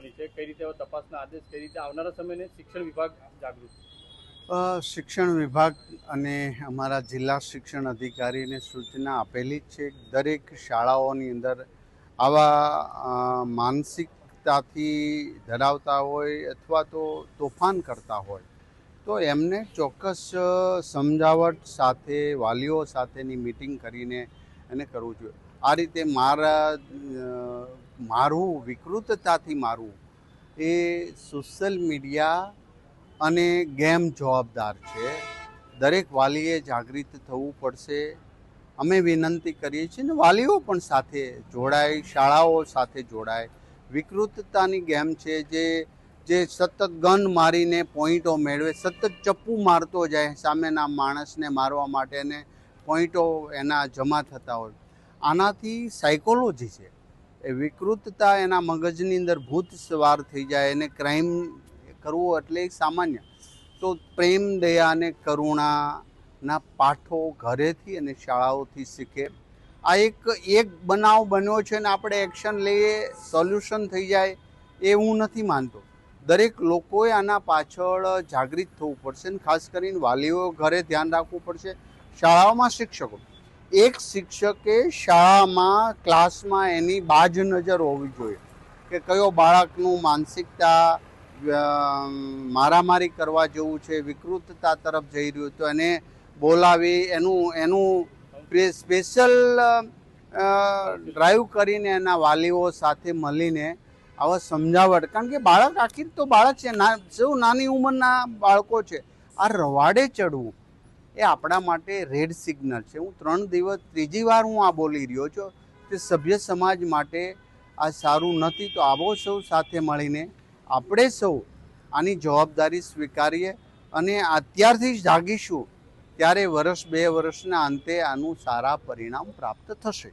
થવાની છે, કઈ રીતે તપાસના આદેશ, કઈ રીતે આવનારા સમયને શિક્ષણ વિભાગ જાગૃત? શિક્ષણ વિભાગ અને અમારા જિલ્લા શિક્ષણ અધિકારીને સૂચના આપેલી જ છે. દરેક શાળાઓની અંદર આવા માનસિકતાથી ધરાવતા હોય અથવા તો તોફાન કરતા હોય તો એમને ચોક્કસ સમજાવટ સાથે વાલીઓ સાથેની મિટિંગ કરીને એને કરવું જોઈએ. આ રીતે મારવું, વિકૃતતાથી મારવું એ સોશિયલ મીડિયા અને ગેમ જવાબદાર છે. દરેક વાલીએ જાગૃત થવું પડશે. અમે વિનંતી કરીએ છીએ ને વાલીઓ પણ સાથે જોડાય, શાળાઓ સાથે જોડાય. વિકૃતતાની ગેમ છે જે સતત ગન મારીને પોઈન્ટો મેળવે, સતત ચપ્પુ મારતો જાય સામેના માણસને મારવા માટેને પોઈન્ટો એના જમા થતા હોય. આનાથી સાયકોલોજી છે એ વિકૃતતા એના મગજની અંદર ભૂત સવાર થઈ જાય. એને ક્રાઇમ કરવું એટલે સામાન્ય. તો પ્રેમ, દયા અને કરુણાના પાઠો ઘરેથી અને શાળાઓથી શીખે. આ એક બનાવ બન્યો છે ને આપણે એક્શન લઈએ, સોલ્યુશન થઈ જાય એ હું નથી માનતો. દરેક લોકોએ આના પાછળ જાગૃત થવું પડશે ને ખાસ કરીને વાલીઓ ઘરે ધ્યાન રાખવું પડશે. શાળાઓમાં શિક્ષકો, એક શિક્ષકે શાળામાં ક્લાસમાં એની બાજ નજર હોવી જોઈએ કે કયો બાળકનું માનસિકતા મારામારી કરવા જેવું છે, વિકૃતતા તરફ જઈ રહ્યું, તો એને બોલાવી એનું સ્પેશિયલ ડ્રાઈવ કરીને એના વાલીઓ સાથે મળીને આવા સમજાવટ. કારણ કે બાળક આખી તો બાળક છે, સૌ નાની ઉંમરના બાળકો છે. આ રવાડે ચડવું એ આપણા માટે રેડ સિગ્નલ છે. હું 3 દિવસ ત્રીજી વાર હું આ બોલી રહ્યો છું કે સભ્ય સમાજ માટે આ સારું નથી. તો આવો સૌ સાથે મળીને આપણે સૌ આની જવાબદારી સ્વીકારીએ અને અત્યારથી જ જાગીશું ત્યારે વર્ષ 2 વર્ષના અંતે આનું સારા પરિણામ પ્રાપ્ત થશે.